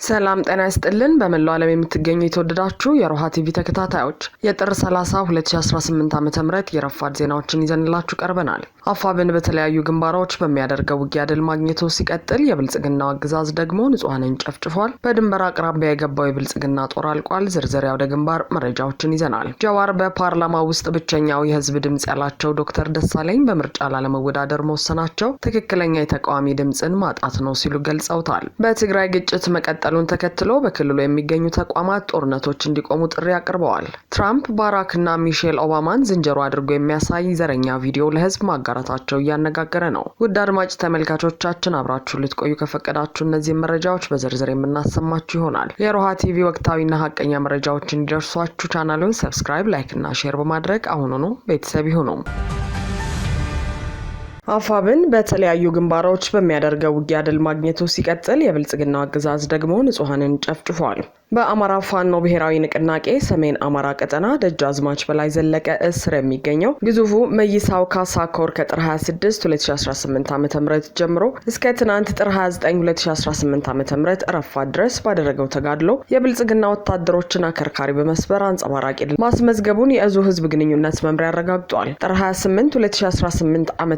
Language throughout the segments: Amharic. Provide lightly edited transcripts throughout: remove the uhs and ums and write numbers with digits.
ሰላም ጤና ይስጥልን በመላው ዓለም የምትገኙ የተወደዳችሁ የሮሃ ቲቪ ተከታታዮች የጥር 30 2018 ዓ.ም የረፋድ ዜናዎችን ይዘንላችሁ ቀርበናል። አፋብን በተለያዩ ግንባሮች በሚያደርገው ውጊያ ድል ማግኘቱ ሲቀጥል የብልጽግናው አገዛዝ ደግሞ ንጹሃንን ጨፍጭፏል። በድንበር አቅራቢያ የገባው የብልጽግና ጦር አልቋል። ዝርዝር ወደ ግንባር መረጃዎችን ይዘናል። ጃዋር በፓርላማ ውስጥ ብቸኛው የህዝብ ድምጽ ያላቸው ዶክተር ደሳለኝ በምርጫ ላለመወዳደር መወሰናቸው ትክክለኛ የተቃዋሚ ድምጽን ማጣት ነው ሲሉ ገልጸውታል። በትግራይ ግጭት መቀጠሉን ተከትሎ በክልሉ የሚገኙ ተቋማት ጦርነቶች እንዲቆሙ ጥሪ አቅርበዋል። ትራምፕ ባራክና ሚሼል ኦባማን ዝንጀሮ አድርጎ የሚያሳይ ዘረኛ ቪዲዮ ለህዝብ ማጋራታቸው እያነጋገረ ነው። ውድ አድማጭ ተመልካቾቻችን አብራችሁ ልትቆዩ ከፈቀዳችሁ እነዚህ መረጃዎች በዝርዝር የምናሰማችሁ ይሆናል። የሮሃ ቲቪ ወቅታዊና ሀቀኛ መረጃዎች እንዲደርሷችሁ ቻናሉን ሰብስክራይብ፣ ላይክ እና ሼር በማድረግ አሁኑኑ ቤተሰብ ይሁኑ። አፋብን በተለያዩ ግንባሮች በሚያደርገው ውጊያ ድል ማግኘቱ ሲቀጥል የብልጽግናው አገዛዝ ደግሞ ንጹሃንን ጨፍጭፏል። በአማራ ፋኖ ብሔራዊ ንቅናቄ ሰሜን አማራ ቀጠና ደጃዝማች በላይ ዘለቀ እስር የሚገኘው ግዙፉ መይሳው ካሳ ኮር ከጥር 26 2018 ዓ.ም ጀምሮ እስከ ትናንት ጥር 29 2018 ዓ.ም ረፋድ ድረስ ባደረገው ተጋድሎ የብልጽግና ወታደሮችን አከርካሪ በመስበር አንጸባራቂ ድል ማስመዝገቡን የእዙ ህዝብ ግንኙነት መምሪያ አረጋግጧል። ጥር 28 2018 ዓ.ም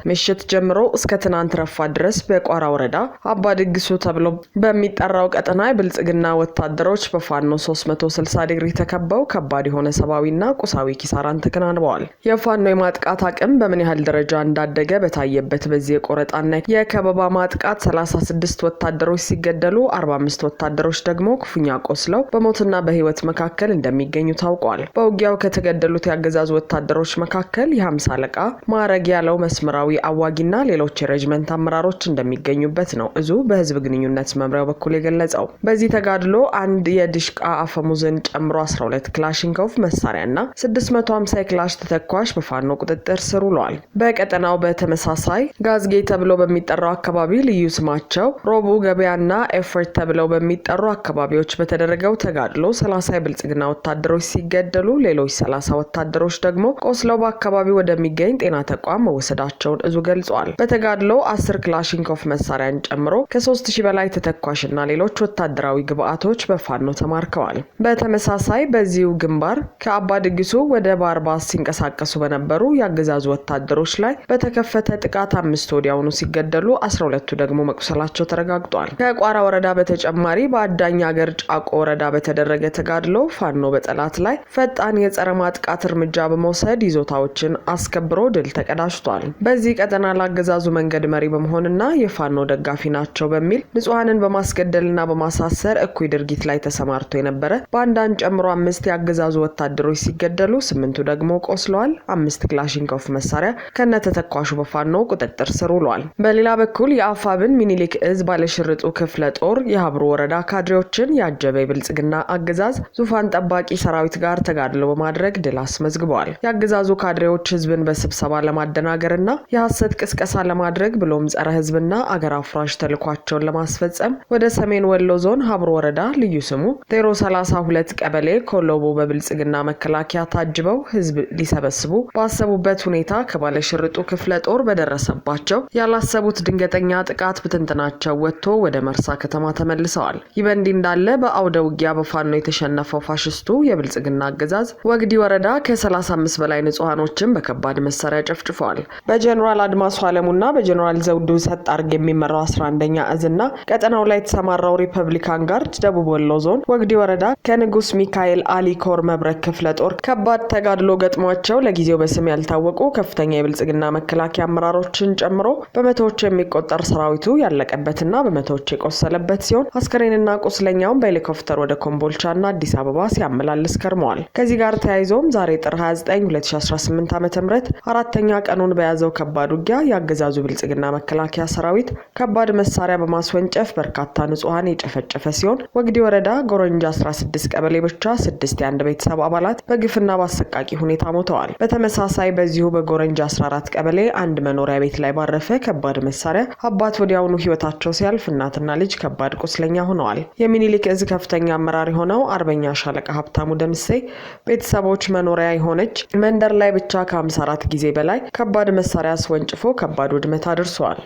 ምሽት ጀምሮ እስከ ትናንት ረፋድ ድረስ በቋራ ወረዳ አባ ድግሱ ተብሎ በሚጠራው ቀጠና የብልጽግና ወታደሮች በፋኖ 360 ዲግሪ ተከበው ከባድ የሆነ ሰብአዊና ቁሳዊ ኪሳራን ተከናንበዋል። የፋኖ የማጥቃት አቅም በምን ያህል ደረጃ እንዳደገ በታየበት በዚህ የቆረጣና የከበባ ማጥቃት 36 ወታደሮች ሲገደሉ 45 ወታደሮች ደግሞ ክፉኛ ቆስለው በሞትና በህይወት መካከል እንደሚገኙ ታውቋል። በውጊያው ከተገደሉት ያገዛዙ ወታደሮች መካከል የ50 አለቃ ማዕረግ ያለው መስመራዊ አዋጊና ሌሎች የሬጅመንት አመራሮች እንደሚገኙበት ነው እዙ በህዝብ ግንኙነት መምሪያው በኩል የገለጸው። በዚህ ተጋድሎ አንድ የድሽቃ አፈሙዝን ጨምሮ 12 ክላሽንኮቭ መሳሪያና 650 ክላሽ ተተኳሽ በፋኖ ቁጥጥር ስር ውለዋል። በቀጠናው በተመሳሳይ ጋዝጌ ተብሎ በሚጠራው አካባቢ ልዩ ስማቸው ሮቡ ገበያና ኤፈርት ተብለው በሚጠሩ አካባቢዎች በተደረገው ተጋድሎ 30 የብልጽግና ወታደሮች ሲገደሉ ሌሎች 30 ወታደሮች ደግሞ ቆስለው በአካባቢው ወደሚገኝ ጤና ተቋም መወሰዳቸው እዙ ገልጿል። በተጋድሎ 10 ክላሽንኮቭ መሳሪያን ጨምሮ ከ3000 በላይ ተተኳሽና ሌሎች ወታደራዊ ግብአቶች በፋኖ ተማርከዋል። በተመሳሳይ በዚሁ ግንባር ከአባ ድግሱ ወደ ባርባስ ሲንቀሳቀሱ በነበሩ ያገዛዙ ወታደሮች ላይ በተከፈተ ጥቃት 5 ወዲያውኑ ሲገደሉ 12ቱ ደግሞ መቁሰላቸው ተረጋግጧል። ከቋራ ወረዳ በተጨማሪ በአዳኝ ሀገር ጫቆ ወረዳ በተደረገ ተጋድሎ ፋኖ በጠላት ላይ ፈጣን የጸረ ማጥቃት እርምጃ በመውሰድ ይዞታዎችን አስከብሮ ድል ተቀዳጅቷል። በዚህ ቀጠና ላገዛዙ መንገድ መሪ በመሆንና የፋኖ ደጋፊ ናቸው በሚል ንጹሃንን በማስገደልና በማሳሰር እኩይ ድርጊት ላይ ተሰማርቶ የነበረ ባንዳን ጨምሮ 5 ያገዛዙ ወታደሮች ሲገደሉ 8ቱ ደግሞ ቆስለዋል። 5 ክላሽንኮቭ መሳሪያ ከነተተኳሹ በፋኖ ቁጥጥር ስር ውሏል። በሌላ በኩል የአፋብን ሚኒሊክ እዝ ባለሽርጡ ክፍለ ጦር የሀብሩ ወረዳ ካድሬዎችን ያጀበ የብልጽግና አገዛዝ ዙፋን ጠባቂ ሰራዊት ጋር ተጋድሎ በማድረግ ድል አስመዝግበዋል። የአገዛዙ ካድሬዎች ህዝብን በስብሰባ ለማደናገርና የሐሰት ቅስቀሳ ለማድረግ ብሎም ጸረ ህዝብና አገር አፍራሽ ተልኳቸውን ለማስፈጸም ወደ ሰሜን ወሎ ዞን ሀብሮ ወረዳ ልዩ ስሙ 032 ቀበሌ ኮሎቦ በብልጽግና መከላከያ ታጅበው ህዝብ ሊሰበስቡ ባሰቡበት ሁኔታ ከባለሽርጡ ክፍለ ጦር በደረሰባቸው ያላሰቡት ድንገተኛ ጥቃት ብትንትናቸው ወጥቶ ወደ መርሳ ከተማ ተመልሰዋል። ይህ በእንዲህ እንዳለ በአውደ ውጊያ በፋኖ የተሸነፈው ፋሽስቱ የብልጽግና አገዛዝ ወግዲ ወረዳ ከ35 በላይ ንጹሃኖችን በከባድ መሳሪያ ጨፍጭፈዋል። በጀነራል አድማሱ አለሙና በጀነራል ዘውዱ ሰጣርግ የሚመራው 11ኛ እዝና ቀጠናው ላይ የተሰማራው ሪፐብሊካን ጋርድ ደቡብ ወሎ ዞን ወግዲ ወረዳ ከንጉስ ሚካኤል አሊ ኮር መብረክ ክፍለ ጦር ከባድ ተጋድሎ ገጥሟቸው ለጊዜው በስም ያልታወቁ ከፍተኛ የብልጽግና መከላከያ አመራሮችን ጨምሮ በመቶዎች የሚቆጠር ሰራዊቱ ያለቀበትና በመቶዎች የቆሰለበት ሲሆን አስከሬንና ቁስለኛውን በሄሊኮፕተር ወደ ኮምቦልቻና አዲስ አበባ ሲያመላልስ ከርመዋል። ከዚህ ጋር ተያይዞም ዛሬ ጥር 29 2018 ዓ.ም አራተኛ ቀኑን በያዘው ከባድ ውጊያ ያገዛዙ ብልጽግና መከላከያ ሰራዊት ከባድ መሳሪያ በማስወንጨፍ በርካታ ንጹሃን የጨፈጨፈ ሲሆን ወግዲ ወረዳ ጎረንጃ 16 ቀበሌ ብቻ 6 የአንድ ቤተሰብ አባላት በግፍና በአሰቃቂ ሁኔታ ሞተዋል። በተመሳሳይ በዚሁ በጎረንጃ 14 ቀበሌ አንድ መኖሪያ ቤት ላይ ባረፈ ከባድ መሳሪያ አባት ወዲያውኑ ህይወታቸው ሲያልፍ እናትና ልጅ ከባድ ቁስለኛ ሆነዋል። የሚኒሊክ እዝ ከፍተኛ አመራር የሆነው አርበኛ ሻለቃ ሀብታሙ ደምሴ ቤተሰቦች መኖሪያ የሆነች መንደር ላይ ብቻ ከ54 ጊዜ በላይ ከባድ መሳሪያ አስወንጭፎ ከባድ ውድመት አድርሷል።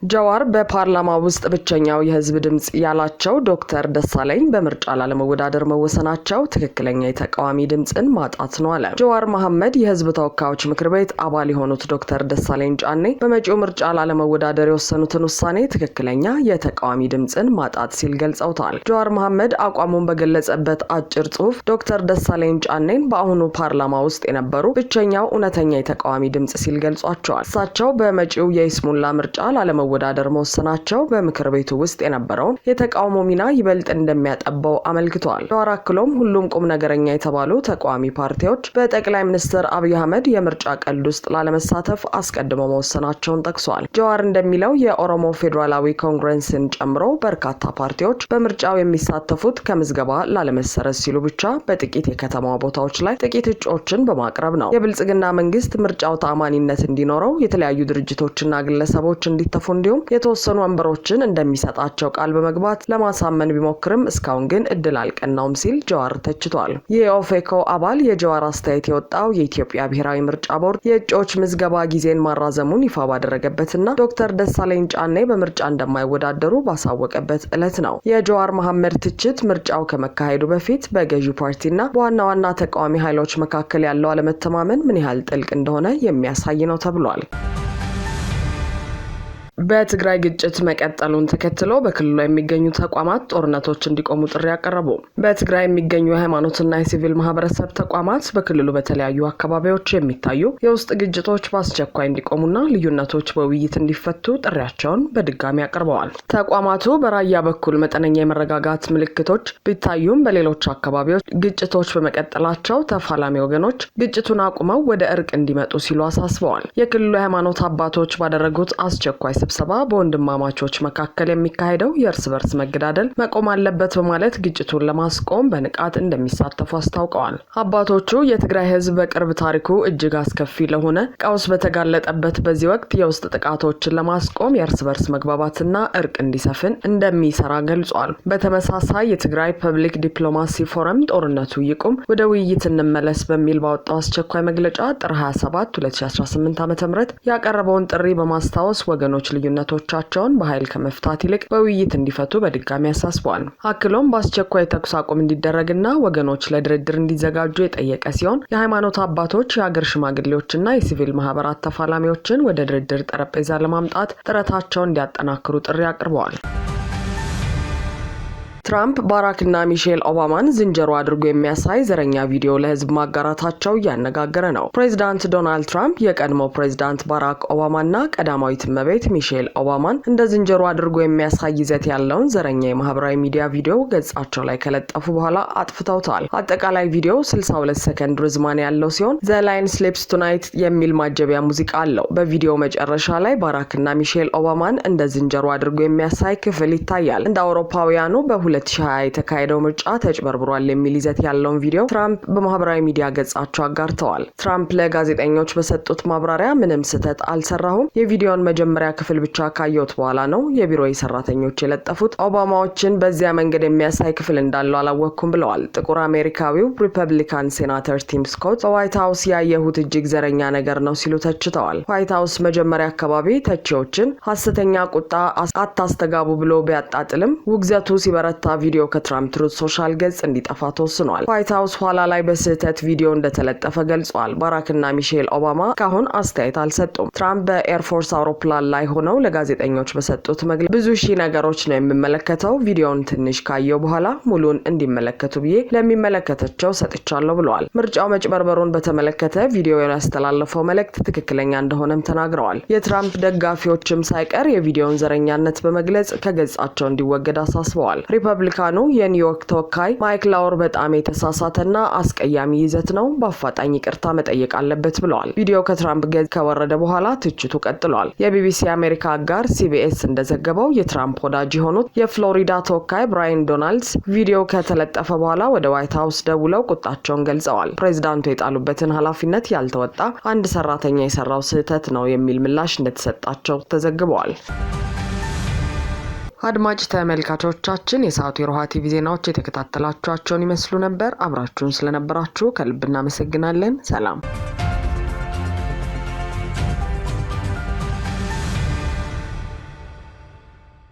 ጀዋር በፓርላማ ውስጥ ብቸኛው የህዝብ ድምጽ ያላቸው ዶክተር ደሳለኝ በምርጫ ላለመወዳደር መወሰናቸው ትክክለኛ የተቃዋሚ ድምጽን ማጣት ነው አለ። ጀዋር መሐመድ የህዝብ ተወካዮች ምክር ቤት አባል የሆኑት ዶክተር ደሳለኝ ጫኔ በመጪው ምርጫ ላለመወዳደር የወሰኑትን ውሳኔ ትክክለኛ የተቃዋሚ ድምጽን ማጣት ሲል ገልጸውታል። ጀዋር መሐመድ አቋሙን በገለጸበት አጭር ጽሑፍ ዶክተር ደሳለኝ ጫኔን በአሁኑ ፓርላማ ውስጥ የነበሩ ብቸኛው እውነተኛ የተቃዋሚ ድምጽ ሲል ገልጿቸዋል። እሳቸው በመጪው የይስሙላ ምርጫ ላለመወዳደር መወሰናቸው በምክር ቤቱ ውስጥ የነበረውን የተቃውሞ ሚና ይበልጥ እንደሚያጠበው አመልክቷል። ጀዋር አክሎም ሁሉም ቁም ነገረኛ የተባሉ ተቃዋሚ ፓርቲዎች በጠቅላይ ሚኒስትር አብይ አህመድ የምርጫ ቀልድ ውስጥ ላለመሳተፍ አስቀድመው መወሰናቸውን ጠቅሷል። ጀዋር እንደሚለው የኦሮሞ ፌዴራላዊ ኮንግረስን ጨምሮ በርካታ ፓርቲዎች በምርጫው የሚሳተፉት ከምዝገባ ላለመሰረዝ ሲሉ ብቻ በጥቂት የከተማ ቦታዎች ላይ ጥቂት እጩዎችን በማቅረብ ነው። የብልጽግና መንግስት ምርጫው ተአማኒነት እንዲኖረው የተለያዩ ድርጅቶችና ግለሰቦች እንዲተፉ እንዲሁም የተወሰኑ ወንበሮችን እንደሚሰጣቸው ቃል በመግባት ለማሳመን ቢሞክርም እስካሁን ግን እድል አልቀናውም ሲል ጀዋር ተችቷል። የኦፌኮ አባል የጀዋር አስተያየት የወጣው የኢትዮጵያ ብሔራዊ ምርጫ ቦርድ የእጩዎች ምዝገባ ጊዜን ማራዘሙን ይፋ ባደረገበትና ዶክተር ደሳለኝ ጫኔ በምርጫ እንደማይወዳደሩ ባሳወቀበት ዕለት ነው። የጀዋር መሐመድ ትችት ምርጫው ከመካሄዱ በፊት በገዢው ፓርቲና በዋና ዋና ተቃዋሚ ኃይሎች መካከል ያለው አለመተማመን ምን ያህል ጥልቅ እንደሆነ የሚያሳይ ነው ተብሏል። በትግራይ ግጭት መቀጠሉን ተከትሎ በክልሉ የሚገኙ ተቋማት ጦርነቶች እንዲቆሙ ጥሪ ያቀረቡ። በትግራይ የሚገኙ የሃይማኖትና የሲቪል ማህበረሰብ ተቋማት በክልሉ በተለያዩ አካባቢዎች የሚታዩ የውስጥ ግጭቶች በአስቸኳይ እንዲቆሙና ልዩነቶች በውይይት እንዲፈቱ ጥሪያቸውን በድጋሚ አቅርበዋል። ተቋማቱ በራያ በኩል መጠነኛ የመረጋጋት ምልክቶች ቢታዩም በሌሎች አካባቢዎች ግጭቶች በመቀጠላቸው ተፋላሚ ወገኖች ግጭቱን አቁመው ወደ እርቅ እንዲመጡ ሲሉ አሳስበዋል። የክልሉ የሃይማኖት አባቶች ባደረጉት አስቸኳይ ስብሰባ በወንድማማቾች መካከል የሚካሄደው የእርስ በርስ መገዳደል መቆም አለበት በማለት ግጭቱን ለማስቆም በንቃት እንደሚሳተፉ አስታውቀዋል። አባቶቹ የትግራይ ህዝብ በቅርብ ታሪኩ እጅግ አስከፊ ለሆነ ቀውስ በተጋለጠበት በዚህ ወቅት የውስጥ ጥቃቶችን ለማስቆም የእርስ በርስ መግባባትና እርቅ እንዲሰፍን እንደሚሰራ ገልጿል። በተመሳሳይ የትግራይ ፐብሊክ ዲፕሎማሲ ፎረም ጦርነቱ ይቁም፣ ወደ ውይይት እንመለስ በሚል ባወጣው አስቸኳይ መግለጫ ጥር 27 2018 ዓ.ም ያቀረበውን ጥሪ በማስታወስ ወገኖች ልዩነቶቻቸውን በኃይል ከመፍታት ይልቅ በውይይት እንዲፈቱ በድጋሚ አሳስቧል። አክሎም በአስቸኳይ ተኩስ አቁም እንዲደረግና ወገኖች ለድርድር እንዲዘጋጁ የጠየቀ ሲሆን የሃይማኖት አባቶች፣ የሀገር ሽማግሌዎችና የሲቪል ማህበራት ተፋላሚዎችን ወደ ድርድር ጠረጴዛ ለማምጣት ጥረታቸውን እንዲያጠናክሩ ጥሪ አቅርበዋል። ትራምፕ ባራክና ሚሼል ኦባማን ዝንጀሮ አድርጎ የሚያሳይ ዘረኛ ቪዲዮ ለህዝብ ማጋራታቸው እያነጋገረ ነው። ፕሬዚዳንት ዶናልድ ትራምፕ የቀድሞ ፕሬዚዳንት ባራክ ኦባማና ቀዳማዊት እመቤት ሚሼል ኦባማን እንደ ዝንጀሮ አድርጎ የሚያሳይ ይዘት ያለውን ዘረኛ የማህበራዊ ሚዲያ ቪዲዮ ገጻቸው ላይ ከለጠፉ በኋላ አጥፍተውታል። አጠቃላይ ቪዲዮ 62 ሰከንድ ርዝማኔ ያለው ሲሆን ዘ ላይን ስሊፕስ ቱናይት የሚል ማጀቢያ ሙዚቃ አለው። በቪዲዮ መጨረሻ ላይ ባራክና ሚሼል ኦባማን እንደ ዝንጀሮ አድርጎ የሚያሳይ ክፍል ይታያል። እንደ አውሮፓውያኑ በ2020 የተካሄደው ምርጫ ተጭበርብሯል የሚል ይዘት ያለውን ቪዲዮ ትራምፕ በማህበራዊ ሚዲያ ገጻቸው አጋርተዋል። ትራምፕ ለጋዜጠኞች በሰጡት ማብራሪያ ምንም ስህተት አልሰራሁም፣ የቪዲዮን መጀመሪያ ክፍል ብቻ ካየሁት በኋላ ነው የቢሮ ሰራተኞች የለጠፉት፣ ኦባማዎችን በዚያ መንገድ የሚያሳይ ክፍል እንዳለው አላወቅኩም ብለዋል። ጥቁር አሜሪካዊው ሪፐብሊካን ሴናተር ቲም ስኮት በዋይት ሀውስ ያየሁት እጅግ ዘረኛ ነገር ነው ሲሉ ተችተዋል። ዋይት ሀውስ መጀመሪያ አካባቢ ተቺዎችን ሐሰተኛ ቁጣ አታስተጋቡ ብሎ ቢያጣጥልም ውግዘቱ ሲበረታ ቪዲዮ ከትራምፕ ትሩዝ ሶሻል ገጽ እንዲጠፋ ተወስኗል። ዋይት ሀውስ ኋላ ላይ በስህተት ቪዲዮ እንደተለጠፈ ገልጿል። ባራክና ሚሼል ኦባማ ካሁን አስተያየት አልሰጡም። ትራምፕ በኤርፎርስ አውሮፕላን ላይ ሆነው ለጋዜጠኞች በሰጡት መግለጫ ብዙ ሺህ ነገሮች ነው የምመለከተው፣ ቪዲዮውን ትንሽ ካየው በኋላ ሙሉን እንዲመለከቱ ብዬ ለሚመለከታቸው ሰጥቻለሁ ብለዋል። ምርጫው መጭበርበሩን በተመለከተ ቪዲዮ ያስተላለፈው መልእክት ትክክለኛ እንደሆነም ተናግረዋል። የትራምፕ ደጋፊዎችም ሳይቀር የቪዲዮውን ዘረኛነት በመግለጽ ከገጻቸው እንዲወገድ አሳስበዋል። ሪፐብሊካኑ የኒውዮርክ ተወካይ ማይክ ላውር በጣም የተሳሳተና አስቀያሚ ይዘት ነው፣ በአፋጣኝ ይቅርታ መጠየቅ አለበት ብለዋል። ቪዲዮ ከትራምፕ ገጽ ከወረደ በኋላ ትችቱ ቀጥሏል። የቢቢሲ አሜሪካ አጋር ሲቢኤስ እንደዘገበው የትራምፕ ወዳጅ የሆኑት የፍሎሪዳ ተወካይ ብራያን ዶናልድስ ቪዲዮ ከተለጠፈ በኋላ ወደ ዋይት ሀውስ ደውለው ቁጣቸውን ገልጸዋል። ፕሬዚዳንቱ የጣሉበትን ኃላፊነት ያልተወጣ አንድ ሰራተኛ የሰራው ስህተት ነው የሚል ምላሽ እንደተሰጣቸው ተዘግበዋል። አድማጭ ተመልካቾቻችን የሰዓቱ የሮሃ ቲቪ ዜናዎች የተከታተላችኋቸውን ይመስሉ ነበር። አብራችሁን ስለነበራችሁ ከልብ እናመሰግናለን። ሰላም።